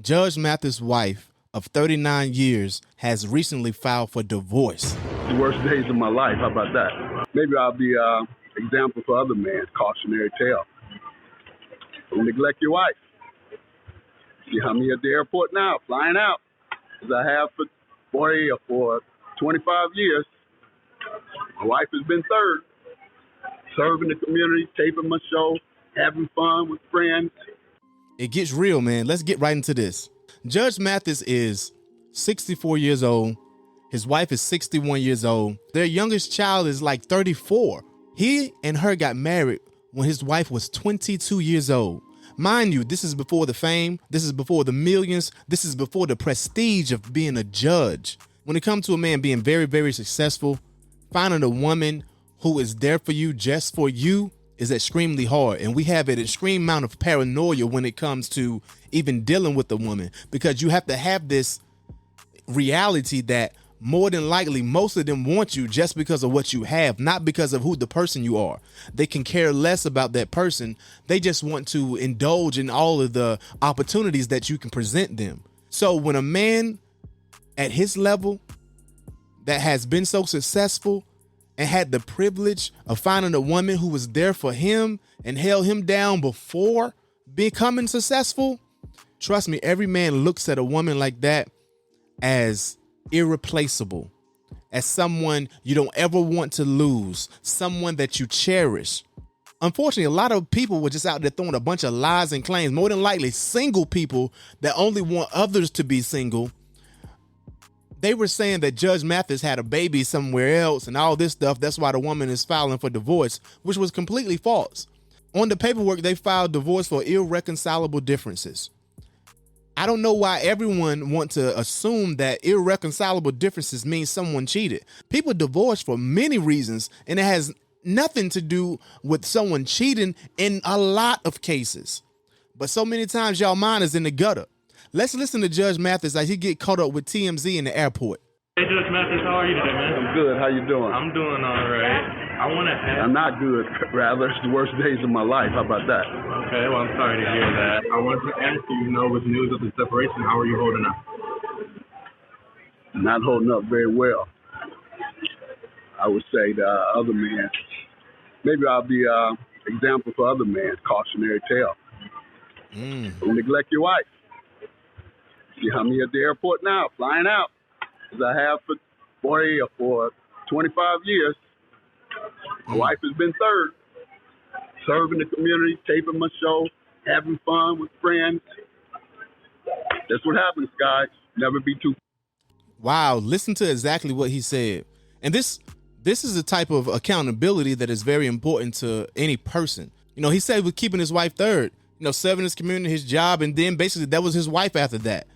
Judge Mathis' wife of 39 years has recently filed for divorce. The worst days of my life, how about that? Maybe I'll be an example for other men, cautionary tale. Don't neglect your wife. See how me at the airport now, flying out, as I have for 25 years. My wife has been third, serving the community, taping my show, having fun with friends. It gets real, man. Let's get right into this. Judge Mathis is 64 years old. His wife is 61 years old. Their youngest child is like 34. He and her got married when his wife was 22 years old. Mind you, this is before the fame. This is before the millions. This is before the prestige of being a judge. When it comes to a man being very, very successful, finding a woman who is there for you, just for you, is extremely hard. And we have an extreme amount of paranoia when it comes to even dealing with a woman, because you have to have this reality that more than likely most of them want you just because of what you have, not because of who the person you are. They can care less about that person. They just want to indulge in all of the opportunities that you can present them. So when a man at his level that has been so successful and had the privilege of finding a woman who was there for him and held him down before becoming successful, trust me, every man looks at a woman like that as irreplaceable, as someone you don't ever want to lose, someone that you cherish. Unfortunately, a lot of people were just out there throwing a bunch of lies and claims, more than likely single people that only want others to be single. They were saying that Judge Mathis had a baby somewhere else and all this stuff. That's why the woman is filing for divorce, which was completely false. On the paperwork, they filed divorce for irreconcilable differences. I don't know why everyone wants to assume that irreconcilable differences means someone cheated. People divorce for many reasons, and it has nothing to do with someone cheating in a lot of cases. But so many times y'all mind is in the gutter. Let's listen to Judge Mathis as he get caught up with TMZ in the airport. Hey, Judge Mathis, how are you today, man? I'm good. How you doing? I'm doing all right. I want to ask... I'm not good, rather. It's the worst days of my life. How about that? Okay, well, I'm sorry to hear that. I wanted to ask you, with news of the separation, how are you holding up? Not holding up very well. I would say to other men, maybe I'll be an example for other men, cautionary tale. Don't neglect your wife. See how me at the airport now, flying out, as I have for 25 years. My wife has been third, serving the community, taping my show, having fun with friends. That's what happens, guys. Never be too. Wow, listen to exactly what he said. And this is a type of accountability that is very important to any person. He said with keeping his wife third, serving his community, his job, and then basically that was his wife after that.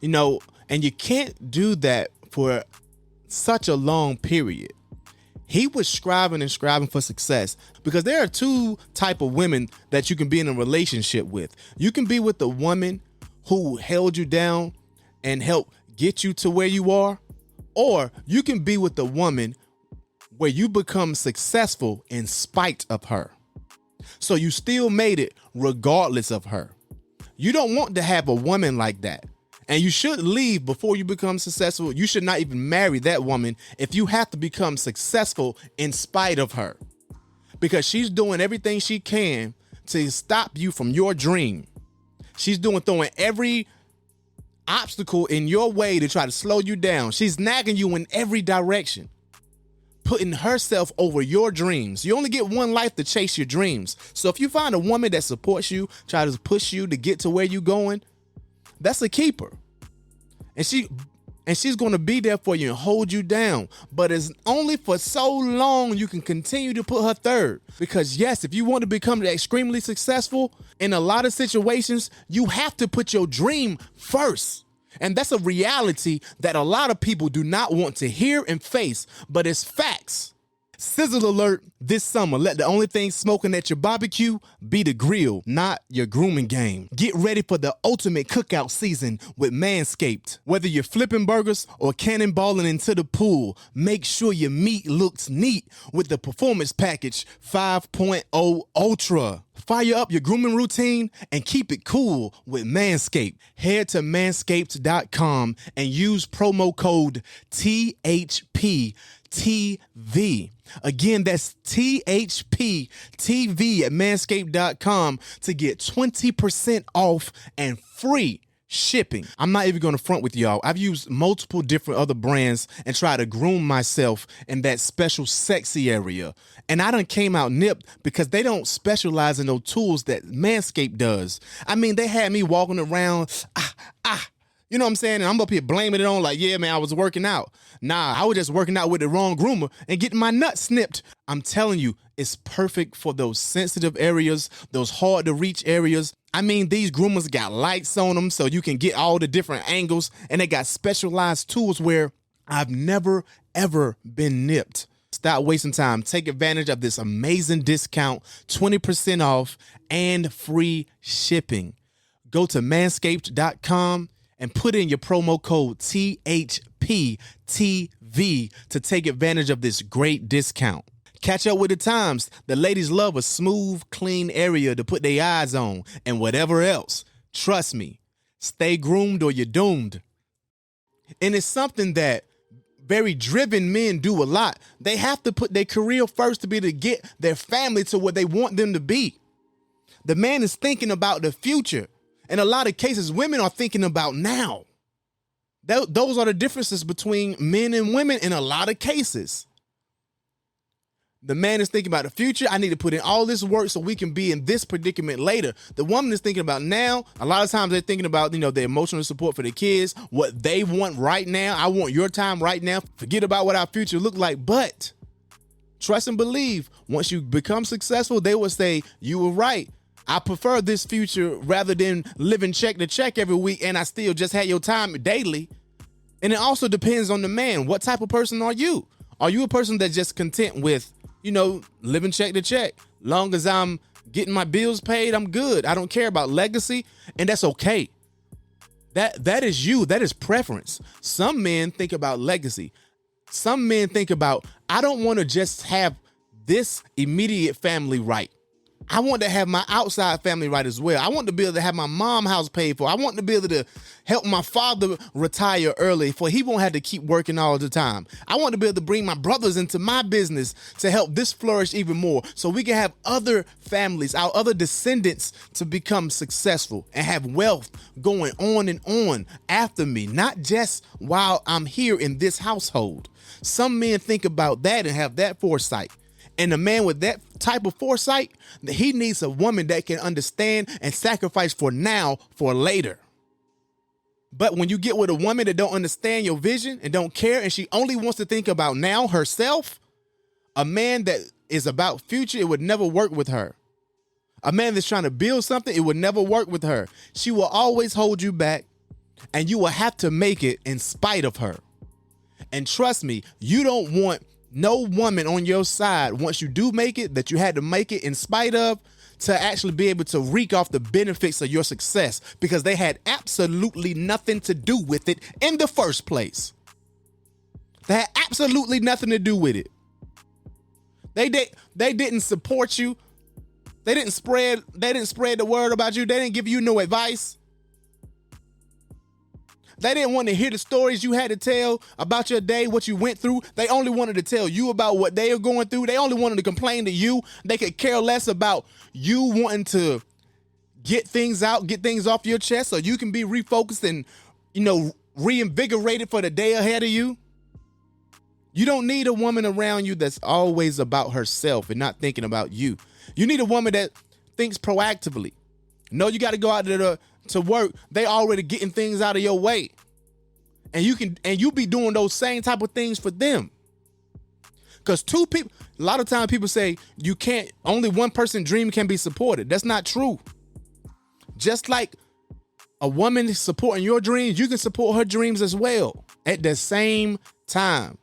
And you can't do that for such a long period. He was striving for success, because there are two type of women that you can be in a relationship with. You can be with the woman who held you down and helped get you to where you are, or you can be with the woman where you become successful in spite of her. So you still made it regardless of her. You don't want to have a woman like that. And you should leave before you become successful. You should not even marry that woman if you have to become successful in spite of her, because she's doing everything she can to stop you from your dream. She's throwing every obstacle in your way to try to slow you down. She's nagging you in every direction, putting herself over your dreams. You only get one life to chase your dreams. So if you find a woman that supports you, try to push you to get to where you're going, that's a keeper. And she's going to be there for you and hold you down. But it's only for so long you can continue to put her third. Because yes, if you want to become extremely successful, in a lot of situations, you have to put your dream first. And that's a reality that a lot of people do not want to hear and face, but it's facts. Sizzle alert this summer. Let the only thing smoking at your barbecue be the grill, not your grooming game. Get ready for the ultimate cookout season with Manscaped. Whether you're flipping burgers or cannonballing into the pool, make sure your meat looks neat with the Performance Package 5.0 Ultra. Fire up your grooming routine and keep it cool with Manscaped. Head to manscaped.com and use promo code THPTV. Again, that's THPTV at manscaped.com to get 20% off and free shipping. I'm not even going to front with y'all. I've used multiple different other brands and tried to groom myself in that special sexy area. And I done came out nipped because they don't specialize in those tools that Manscaped does. I mean, they had me walking around, you know what I'm saying? And I'm up here blaming it on like, yeah, man, I was working out. Nah, I was just working out with the wrong groomer and getting my nuts snipped. I'm telling you, it's perfect for those sensitive areas, those hard to reach areas. I mean, these groomers got lights on them so you can get all the different angles, and they got specialized tools where I've never, ever been nipped. Stop wasting time. Take advantage of this amazing discount, 20% off and free shipping. Go to manscaped.com and put in your promo code THPTV to take advantage of this great discount. Catch up with the times. The ladies love a smooth, clean area to put their eyes on and whatever else. Trust me, stay groomed or you're doomed. And it's something that very driven men do a lot. They have to put their career first to be able to get their family to where they want them to be. The man is thinking about the future. In a lot of cases, women are thinking about now. Those are the differences between men and women in a lot of cases. The man is thinking about the future. I need to put in all this work so we can be in this predicament later. The woman is thinking about now. A lot of times they're thinking about, the emotional support for the kids, what they want right now. I want your time right now. Forget about what our future look like. But trust and believe, once you become successful, they will say, you were right. I prefer this future rather than living check to check every week and I still just had your time daily. And it also depends on the man. What type of person are you? Are you a person that's just content with, living check to check? Long as I'm getting my bills paid, I'm good. I don't care about legacy, and that's okay. That is you. That is preference. Some men think about legacy. Some men think about, I don't want to just have this immediate family right. I want to have my outside family right as well. I want to be able to have my mom's house paid for. I want to be able to help my father retire early for he won't have to keep working all the time. I want to be able to bring my brothers into my business to help this flourish even more so we can have other families, our other descendants to become successful and have wealth going on and on after me, not just while I'm here in this household. Some men think about that and have that foresight. And a man with that type of foresight, he needs a woman that can understand and sacrifice for now for later. But when you get with a woman that don't understand your vision and don't care, and she only wants to think about now herself, a man that is about future, it would never work with her. A man that's trying to build something, it would never work with her. She will always hold you back, and you will have to make it in spite of her. And trust me, you don't want no woman on your side, once you do make it, that you had to make it in spite of, to actually be able to reap off the benefits of your success, because they had absolutely nothing to do with it in the first place. They had absolutely nothing to do with it. They didn't support you. They didn't spread the word about you. They didn't give you no advice. They didn't want to hear the stories you had to tell about your day, what you went through. They only wanted to tell you about what they are going through. They only wanted to complain to you. They could care less about you wanting to get things out, get things off your chest so you can be refocused and, reinvigorated for the day ahead of you. You don't need a woman around you that's always about herself and not thinking about you. You need a woman that thinks proactively. No, you got to go out there to work. They already getting things out of your way. And you be doing those same type of things for them. Because two people, a lot of times people say only one person's dream can be supported. That's not true. Just like a woman is supporting your dreams, you can support her dreams as well at the same time.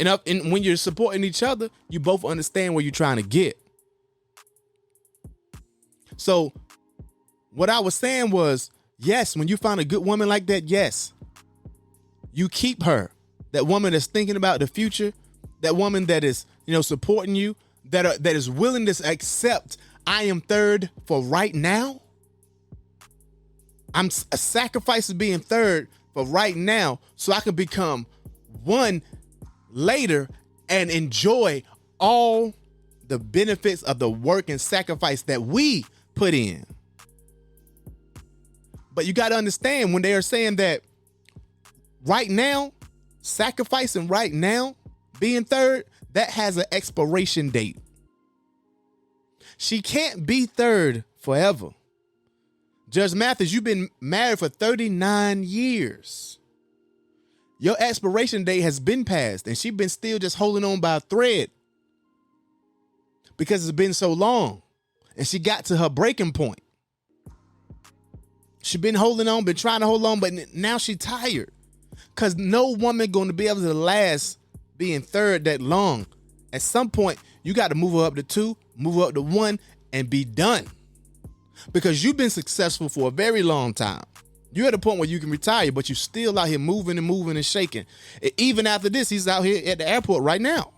And when you're supporting each other, you both understand where you're trying to get. So what I was saying was, yes, when you find a good woman like that, yes, you keep her. That woman that's thinking about the future, that woman that is, supporting you, that is willing to accept, I am third for right now. I'm sacrificing being third for right now so I can become one later and enjoy all the benefits of the work and sacrifice that we put in. But you got to understand, when they are saying that right now, sacrificing right now, being third, that has an expiration date. She can't be third forever. Judge Mathis, you've been married for 39 years. Your expiration date has been passed, and she's been still just holding on by a thread because it's been so long, and she got to her breaking point. She been holding on, been trying to hold on, but now she's tired because no woman going to be able to last being third that long. At some point, you got to move her up to 2, move her up to 1, and be done. Because you've been successful for a very long time. You're at a point where you can retire, but you're still out here moving and shaking. Even after this, he's out here at the airport right now.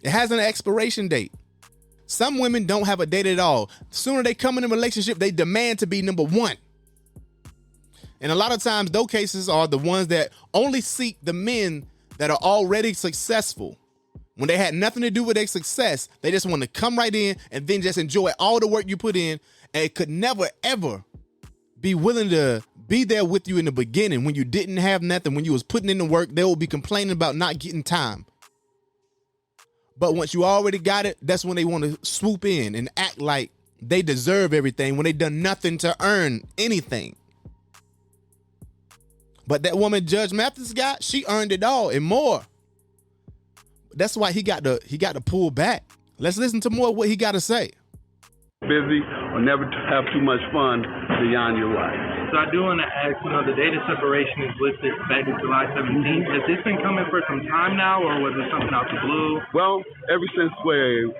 It has an expiration date. Some women don't have a date at all. The sooner they come in a relationship, they demand to be number 1. And a lot of times, those cases are the ones that only seek the men that are already successful. When they had nothing to do with their success, they just want to come right in and then just enjoy all the work you put in, and it could never, ever be willing to be there with you in the beginning when you didn't have nothing, when you was putting in the work. They will be complaining about not getting time. But once you already got it, that's when they want to swoop in and act like they deserve everything when they done nothing to earn anything. But that woman Judge Mathis got, she earned it all and more. That's why he got to pull back. Let's listen to more of what he got to say. Busy or never have too much fun beyond your wife. So I do want to ask, the date of separation is listed back in July 17th. Has this been coming for some time now, or was it something out the blue? Well, ever since we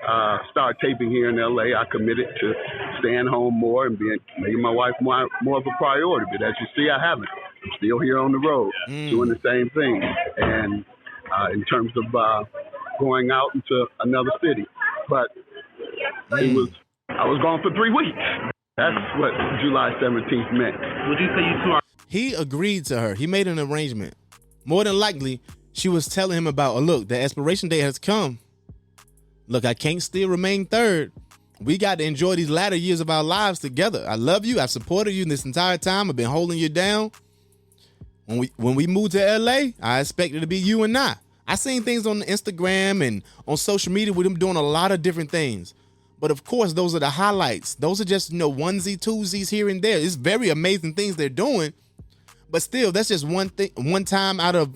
started taping here in L.A., I committed to staying home more and making my wife more of a priority. But as you see, I haven't. I'm still here on the road doing the same thing. And in terms of going out into another city. But I was gone for 3 weeks. That's what July 17th meant. Would you say you two are? He agreed to her. He made an arrangement. More than likely, she was telling him about, look, the expiration date has come. Look, I can't still remain third. We got to enjoy these latter years of our lives together. I love you. I've supported you this entire time. I've been holding you down. When we moved to LA, I expected it to be you and I seen things on Instagram and on social media with them doing a lot of different things. But of course, those are the highlights. Those are just, onesie, twosies here and there. It's very amazing things they're doing. But still, that's just one thing, one time out of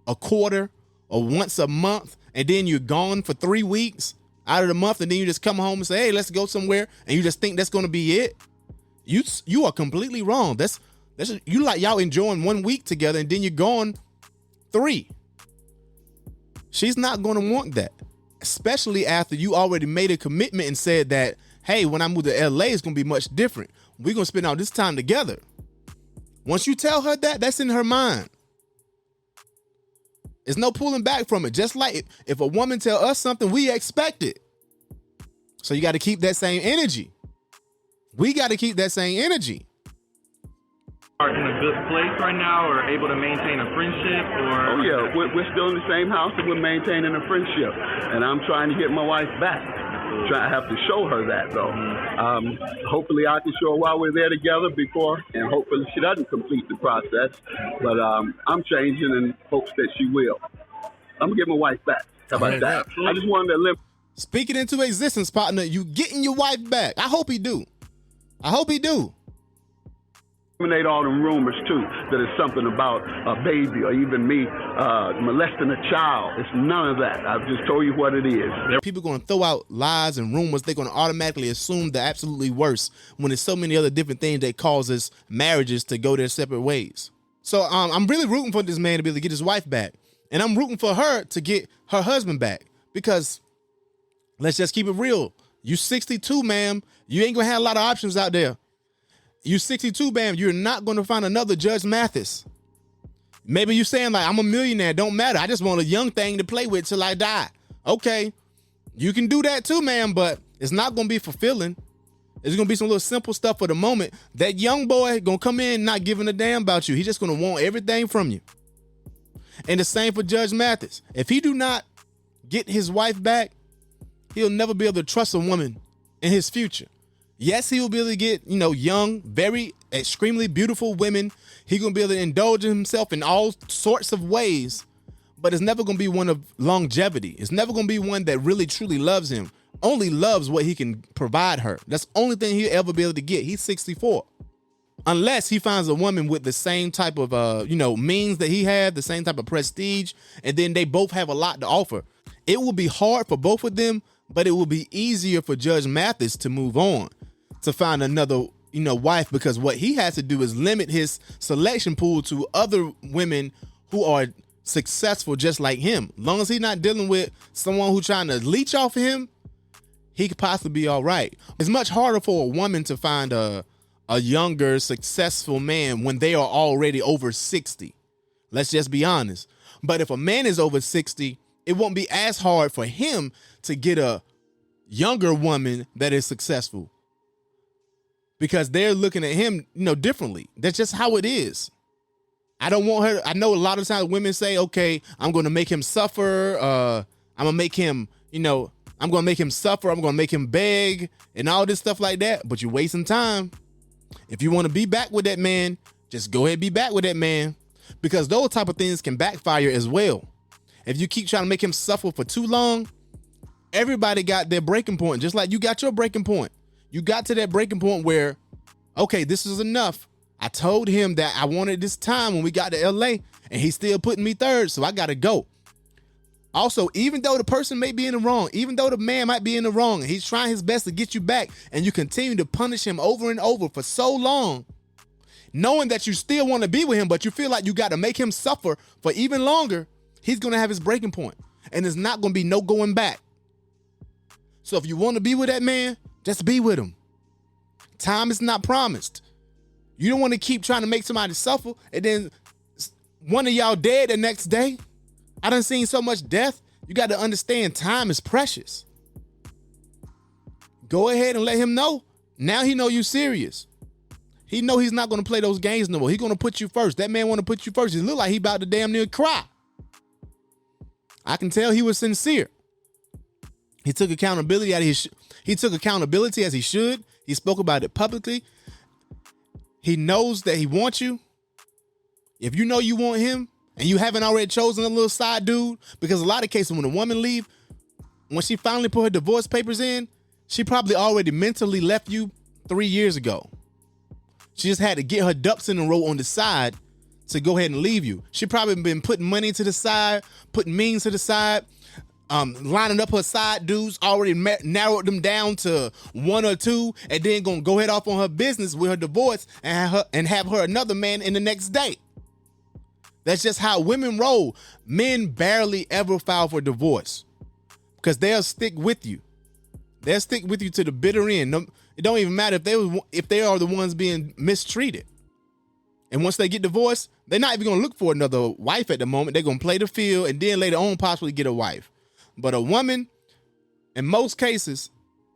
a quarter or once a month. And then you're gone for 3 weeks out of the month. And then you just come home and say, hey, let's go somewhere. And you just think that's going to be it. You are completely wrong. That's you like y'all enjoying 1 week together and then you're gone 3. She's not going to want that, especially after you already made a commitment and said that, hey, when I move to LA, it's going to be much different. We're going to spend all this time together. Once you tell her that, that's in her mind. There's no pulling back from it. Just like if a woman tell us something, we expect it. So you got to keep that same energy. We got to keep that same energy. Are in a good place right now, or able to maintain a friendship, or? Oh yeah, we're still in the same house and we're maintaining a friendship. And I'm trying to get my wife back. I have to show her that though. Hopefully I can show her while we're there together before, and hopefully she doesn't complete the process. But I'm changing in hopes that she will. I'm gonna get my wife back. How about that? I just wanted to live. Speak it into existence, partner. You getting your wife back. I hope he do. I hope he do. Eliminate all them rumors too that it's something about a baby or even me molesting a child. It's none of that. I've just told you what it is. People are going to throw out lies and rumors. They're going to automatically assume the absolutely worst when there's so many other different things that causes marriages to go their separate ways. So I'm really rooting for this man to be able to get his wife back. And I'm rooting for her to get her husband back because let's just keep it real. You 62, ma'am. You ain't gonna have a lot of options out there. You 62, ma'am. You're not gonna find another Judge Mathis. Maybe you saying like, I'm a millionaire. Don't matter. I just want a young thing to play with till I die. Okay. You can do that too, ma'am, but it's not gonna be fulfilling. It's gonna be some little simple stuff for the moment. That young boy gonna come in not giving a damn about you. He's just gonna want everything from you. And the same for Judge Mathis. If he do not get his wife back, he'll never be able to trust a woman in his future. Yes, he will be able to get, young, very extremely beautiful women. He's gonna be able to indulge himself in all sorts of ways, but it's never gonna be one of longevity. It's never gonna be one that really truly loves him. Only loves what he can provide her. That's the only thing he'll ever be able to get. He's 64. Unless he finds a woman with the same type of means that he had, the same type of prestige, and then they both have a lot to offer. It will be hard for both of them, but it will be easier for Judge Mathis to move on, to find another, wife, because what he has to do is limit his selection pool to other women who are successful just like him. As long as he's not dealing with someone who's trying to leech off of him, he could possibly be all right. It's much harder for a woman to find a younger, successful man when they are already over 60. Let's just be honest. But if a man is over 60, it won't be as hard for him to get a younger woman that is successful, because they're looking at him, differently. That's just how it is. I don't want her. I know a lot of times women say, okay, I'm going to make him suffer. I'm going to make him, I'm going to make him suffer. I'm going to make him beg and all this stuff like that. But you're wasting time. If you want to be back with that man, just go ahead and be back with that man, because those type of things can backfire as well. If you keep trying to make him suffer for too long, everybody got their breaking point, just like you got your breaking point. You got to that breaking point where, okay, this is enough. I told him that I wanted this time when we got to LA, and he's still putting me third, so I got to go. Also, even though the person may be in the wrong, even though the man might be in the wrong, and he's trying his best to get you back, and you continue to punish him over and over for so long, knowing that you still want to be with him, but you feel like you got to make him suffer for even longer, he's going to have his breaking point, and there's not going to be no going back. So if you want to be with that man, just be with him. Time is not promised. You don't want to keep trying to make somebody suffer, and then one of y'all dead the next day. I done seen so much death. You got to understand, time is precious. Go ahead and let him know. Now he know you serious. He know he's not going to play those games no more. He's going to put you first. That man want to put you first. He look like he about to damn near cry. I can tell he was sincere. He took accountability he took accountability as he should. He spoke about it publicly. He knows that he wants you. If you know you want him and you haven't already chosen a little side dude, because a lot of cases when a woman leave, when she finally put her divorce papers in, she probably already mentally left you 3 years ago. She just had to get her ducks in a row on the side to go ahead and leave you. She probably been putting money to the side, putting means to the side, lining up her side dudes, already narrowed them down to 1 or 2, and then gonna go head off on her business with her divorce and have her another man in the next day. That's just how women roll. Men barely ever file for divorce because they'll stick with you. They'll stick with you to the bitter end. It don't even matter if they are the ones being mistreated. And once they get divorced, they're not even gonna look for another wife at the moment. They're gonna play the field and then later on possibly get a wife. But a woman, in most cases,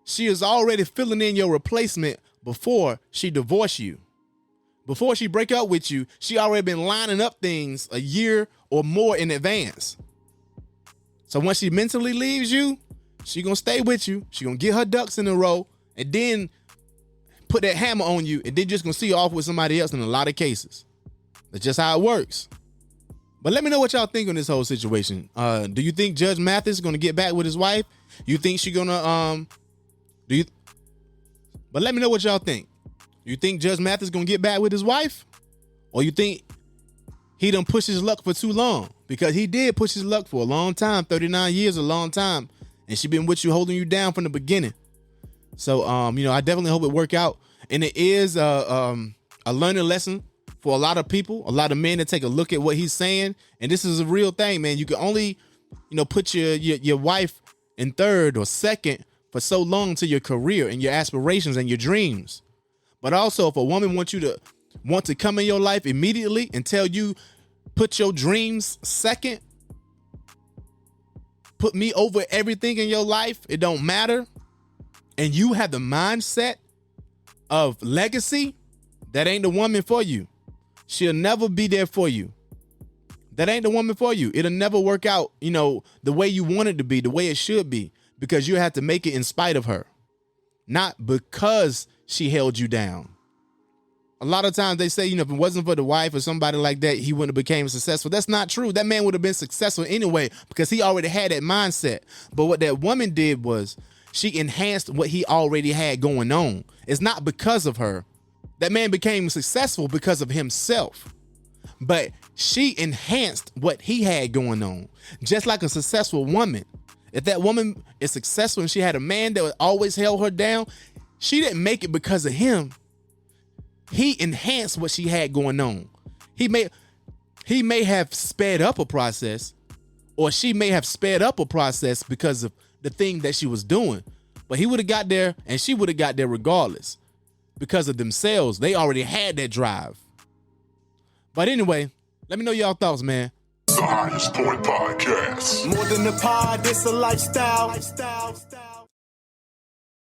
she is already filling in your replacement before she divorce you. Before she break up with you, she already been lining up things a year or more in advance. So once she mentally leaves you, she gonna stay with you. She gonna get her ducks in a row and then put that hammer on you and then just gonna see you off with somebody else in a lot of cases. That's just how it works. But let me know what y'all think on this whole situation. Do you think Judge Mathis is gonna get back with his wife? You think she gonna But let me know what y'all think. You think Judge Mathis is gonna get back with his wife? Or you think he done pushed his luck for too long? Because he did push his luck for a long time. 39 years, a long time. And she been with you, holding you down from the beginning. So, I definitely hope it work out. And it is a learning lesson for a lot of people, a lot of men to take a look at what he's saying. And this is a real thing, man. You can only, put your wife in third or second for so long to your career and your aspirations and your dreams. But also, if a woman want to come in your life immediately and tell you, put your dreams second, put me over everything in your life, it don't matter, and you have the mindset of legacy, that ain't the woman for you. She'll never be there for you. That ain't the woman for you. It'll never work out, the way you want it to be, the way it should be, because you have to make it in spite of her, not because she held you down. A lot of times they say, if it wasn't for the wife or somebody like that, he wouldn't have became successful. That's not true. That man would have been successful anyway because he already had that mindset. But what that woman did was she enhanced what he already had going on. It's not because of her. That man became successful because of himself. But she enhanced what he had going on. Just like a successful woman. If that woman is successful and she had a man that always held her down, she didn't make it because of him. He enhanced what she had going on. He may have sped up a process, or she may have sped up a process because of the thing that she was doing. But he would have got there and she would have got there regardless. Because of themselves. They already had that drive. But anyway, let me know y'all thoughts, man. The Highest Point Podcast. More than a pod, it's a lifestyle.